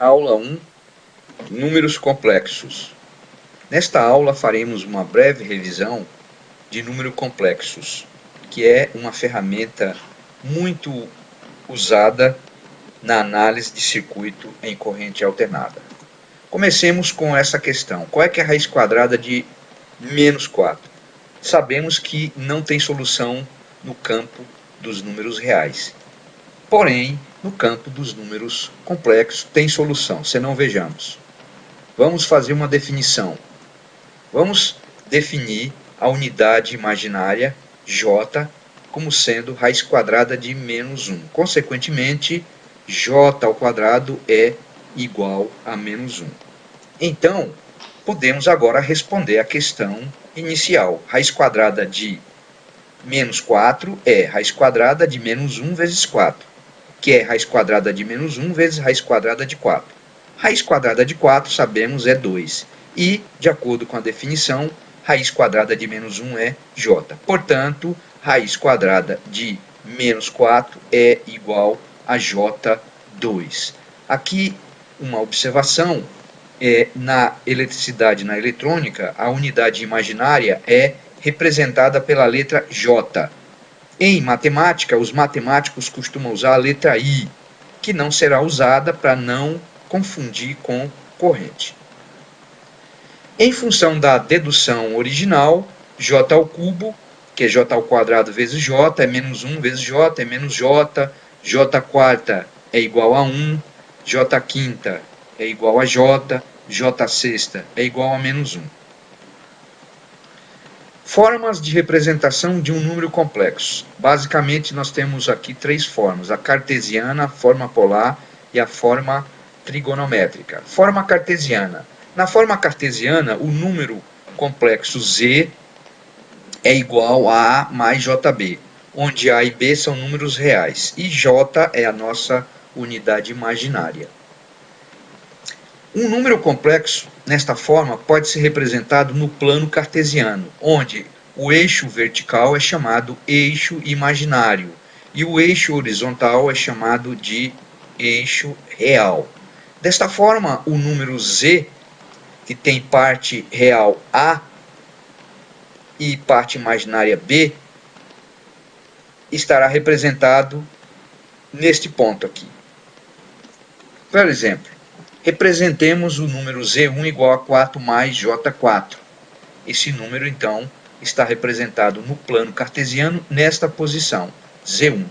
Aula 1, Números complexos. Nesta aula faremos uma breve revisão de números complexos, que é uma ferramenta muito usada na análise de circuito em corrente alternada. Comecemos com essa questão. Qual é que é a raiz quadrada de menos 4? Sabemos que não tem solução no campo dos números reais. Porém, no campo dos números complexos tem solução, senão vejamos. Vamos fazer uma definição. Vamos definir a unidade imaginária J como sendo raiz quadrada de menos 1. Consequentemente, J ao quadrado é igual a menos 1. Então, podemos agora responder a questão inicial. Raiz quadrada de menos 4 é raiz quadrada de menos 1 vezes 4. Que é raiz quadrada de menos 1 vezes raiz quadrada de 4. Raiz quadrada de 4, sabemos, é 2. E, de acordo com a definição, raiz quadrada de menos 1 é j. Portanto, raiz quadrada de menos 4 é igual a j2. Aqui, uma observação, na eletricidade, na eletrônica, a unidade imaginária é representada pela letra J. Em matemática, os matemáticos costumam usar a letra I, que não será usada para não confundir com corrente. Em função da dedução original, j ao cubo, que é j ao quadrado vezes j, é menos 1 vezes j, é menos j, j quarta é igual a 1, j quinta é igual a j, j sexta é igual a menos 1. Formas de representação de um número complexo. Basicamente, nós temos aqui três formas: a cartesiana, a forma polar e a forma trigonométrica. Forma cartesiana. Na forma cartesiana, o número complexo z é igual a A mais jb, onde A e B são números reais e j é a nossa unidade imaginária. Um número complexo, nesta forma, pode ser representado no plano cartesiano, onde o eixo vertical é chamado eixo imaginário e o eixo horizontal é chamado de eixo real. Desta forma, o número z, que tem parte real A e parte imaginária B, estará representado neste ponto aqui. Por exemplo, representemos o número z1 igual a 4 mais j4. Esse número, então, está representado no plano cartesiano nesta posição, z1.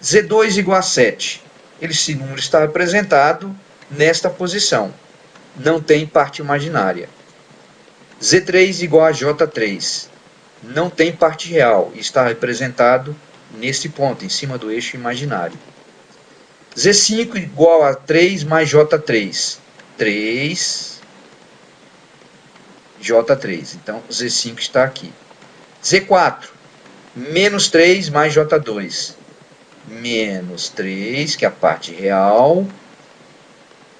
z2 igual a 7. Esse número está representado nesta posição, não tem parte imaginária. z3 igual a j3. Não tem parte real, está representado nesse ponto, em cima do eixo imaginário. z5 igual a 3 mais j3. 3, j3. Então, z5 está aqui. z4, menos 3 mais j2. Menos 3, que é a parte real,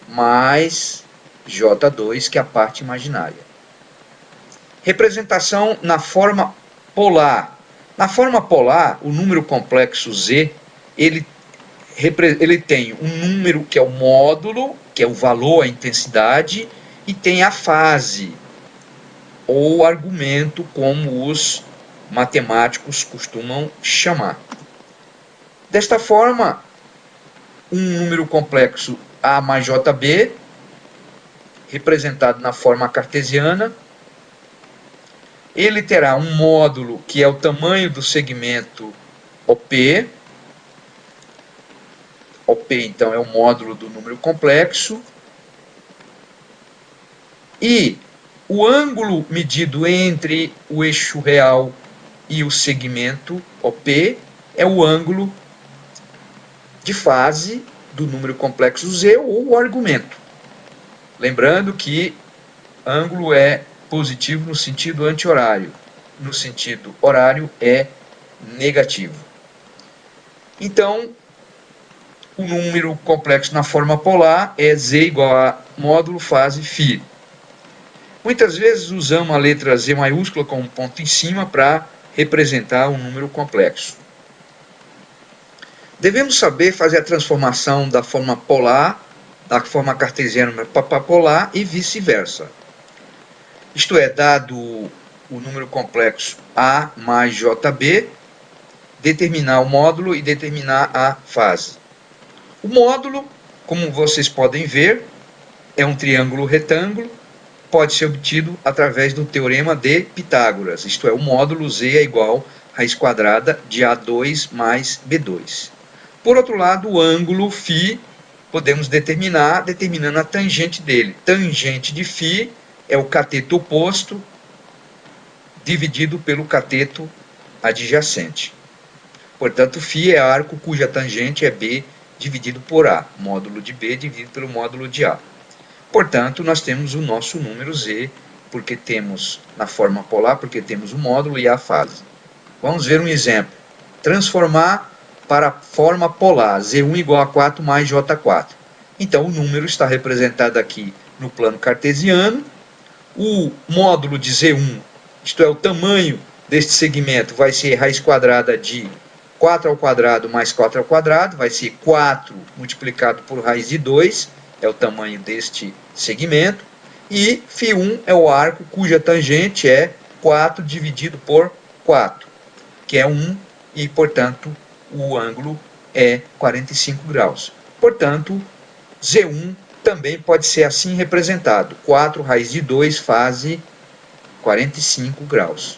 mais j2, que é a parte imaginária. Representação na forma polar. Na forma polar, o número complexo z, ele tem um número que é o módulo, que é o valor, a intensidade, e tem a fase, ou argumento, como os matemáticos costumam chamar. Desta forma, um número complexo A mais JB, representado na forma cartesiana, ele terá um módulo que é o tamanho do segmento OP. OP, então, é o módulo do número complexo. E o ângulo medido entre o eixo real e o segmento OP é o ângulo de fase do número complexo Z ou o argumento. Lembrando que ângulo é positivo no sentido anti-horário. No sentido horário é negativo. Então, o número complexo na forma polar é Z igual a módulo fase φ. Muitas vezes usamos a letra Z maiúscula com um ponto em cima para representar um número complexo. Devemos saber fazer a transformação da forma polar, da forma cartesiana para polar e vice-versa. Isto é, dado o número complexo A mais JB, determinar o módulo e determinar a fase. O módulo, como vocês podem ver, é um triângulo retângulo, pode ser obtido através do teorema de Pitágoras, isto é, o módulo Z é igual a raiz quadrada de A2 mais B2. Por outro lado, o ângulo φ podemos determinar determinando a tangente dele. Tangente de φ é o cateto oposto dividido pelo cateto adjacente. Portanto, φ é arco cuja tangente é B dividido por A, módulo de B dividido pelo módulo de A. Portanto, nós temos o nosso número Z, porque temos na forma polar, porque temos o módulo e a fase. Vamos ver um exemplo. Transformar para a forma polar, Z1 igual a 4 mais J4. Então, o número está representado aqui no plano cartesiano. O módulo de Z1, isto é, o tamanho deste segmento, vai ser raiz quadrada de 4 ao quadrado mais 4 ao quadrado, vai ser 4 multiplicado por raiz de 2, é o tamanho deste segmento, e φ1 é o arco cuja tangente é 4 dividido por 4, que é 1, e, portanto, o ângulo é 45 graus. Portanto, Z1 também pode ser assim representado, 4 raiz de 2 fase 45 graus.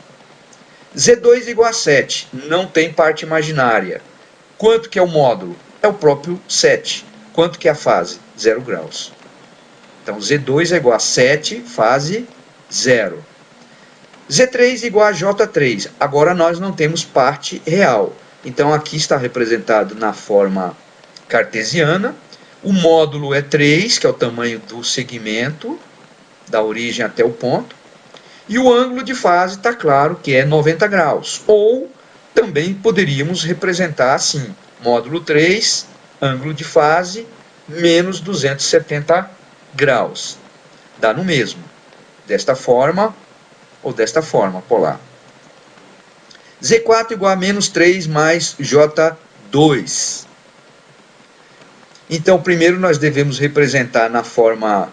Z2 igual a 7, não tem parte imaginária. Quanto que é o módulo? É o próprio 7. Quanto que é a fase? 0 graus. Então, Z2 é igual a 7, fase 0. Z3 igual a J3. Agora nós não temos parte real. Então, aqui está representado na forma cartesiana. O módulo é 3, que é o tamanho do segmento, da origem até o ponto. E o ângulo de fase está claro que é 90 graus. Ou também poderíamos representar assim, módulo 3, ângulo de fase, menos 270 graus. Dá no mesmo. Desta forma ou desta forma, polar. Z4 igual a menos 3 mais J2. Então, primeiro nós devemos representar na forma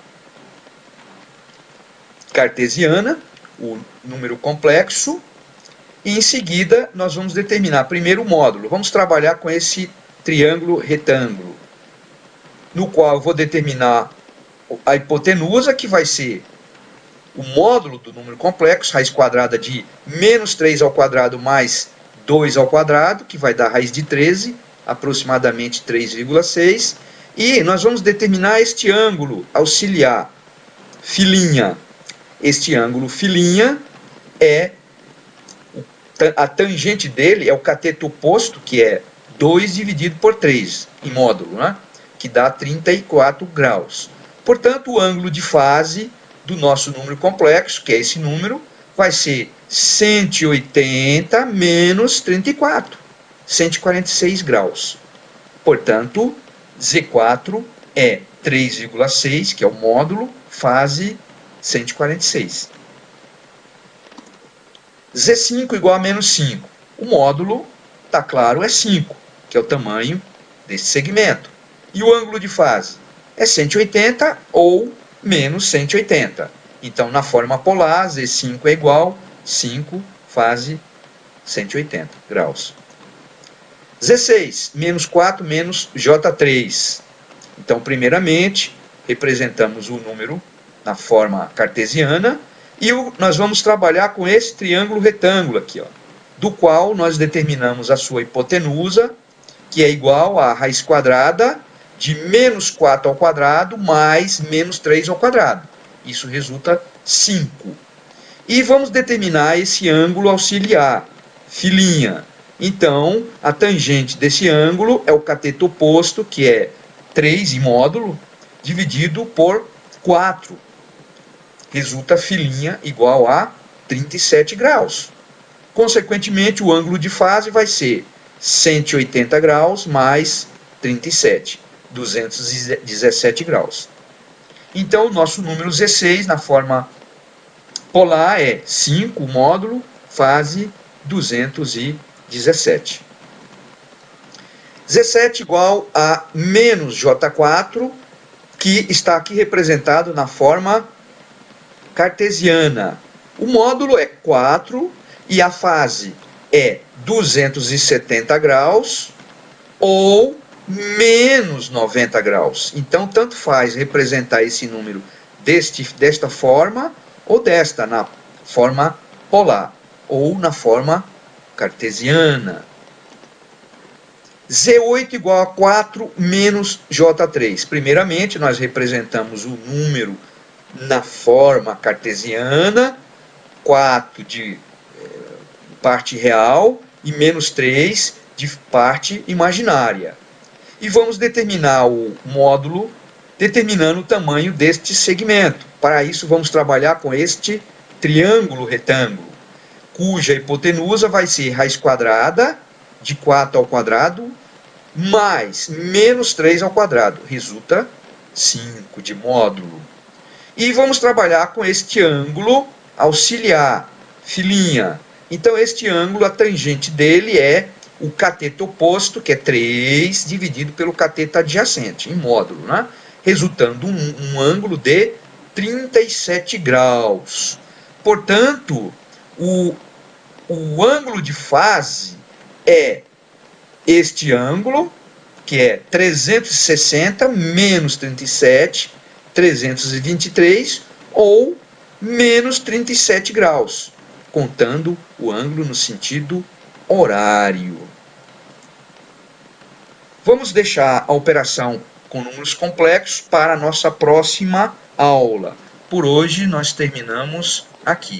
cartesiana o número complexo, e em seguida nós vamos determinar primeiro o módulo. Vamos trabalhar com esse triângulo retângulo, no qual eu vou determinar a hipotenusa, que vai ser o módulo do número complexo, raiz quadrada de menos 3 ao quadrado mais 2 ao quadrado, que vai dar raiz de 13, aproximadamente 3,6, e nós vamos determinar este ângulo auxiliar, φ'. Este ângulo φ' é, a tangente dele é o cateto oposto, que é 2 dividido por 3, em módulo, né? Que dá 34 graus. Portanto, o ângulo de fase do nosso número complexo, que é esse número, vai ser 180 menos 34, 146 graus. Portanto, Z4 é 3,6, que é o módulo, fase 146. Z5 igual a menos 5. O módulo, está claro, é 5, que é o tamanho desse segmento. E o ângulo de fase é 180 ou menos 180. Então, na forma polar, Z5 é igual a 5, fase 180 graus. Z6, menos 4 menos J3. Então, primeiramente, representamos o número na forma cartesiana, e nós vamos trabalhar com esse triângulo retângulo aqui, ó, do qual nós determinamos a sua hipotenusa, que é igual a raiz quadrada de menos 4 ao quadrado mais menos 3 ao quadrado. Isso resulta 5. E vamos determinar esse ângulo auxiliar, φ'. Então, a tangente desse ângulo é o cateto oposto, que é 3 em módulo, dividido por 4. Resulta φ' igual a 37 graus. Consequentemente, o ângulo de fase vai ser 180 graus mais 37, 217 graus. Então, o nosso número Z6, na forma polar, é 5, módulo, fase 217. Z7 igual a menos J4, que está aqui representado na forma cartesiana. O módulo é 4 e a fase é 270 graus ou menos 90 graus. Então, tanto faz representar esse número desta forma ou desta, na forma polar ou na forma cartesiana. Z8 igual a 4 menos J3. Primeiramente, nós representamos o número na forma cartesiana, 4 de parte real e menos 3 de parte imaginária. E vamos determinar o módulo determinando o tamanho deste segmento. Para isso, vamos trabalhar com este triângulo retângulo, cuja hipotenusa vai ser raiz quadrada de 4 ao quadrado mais menos 3 ao quadrado. Resulta 5 de módulo. E vamos trabalhar com este ângulo auxiliar, filinha. Então, este ângulo, a tangente dele é o cateto oposto, que é 3, dividido pelo cateto adjacente, em módulo, né? Resultando um ângulo de 37 graus. Portanto, o ângulo de fase é este ângulo, que é 360 menos 37, 323, ou menos 37 graus, contando o ângulo no sentido horário. Vamos deixar a operação com números complexos para a nossa próxima aula. Por hoje, nós terminamos aqui.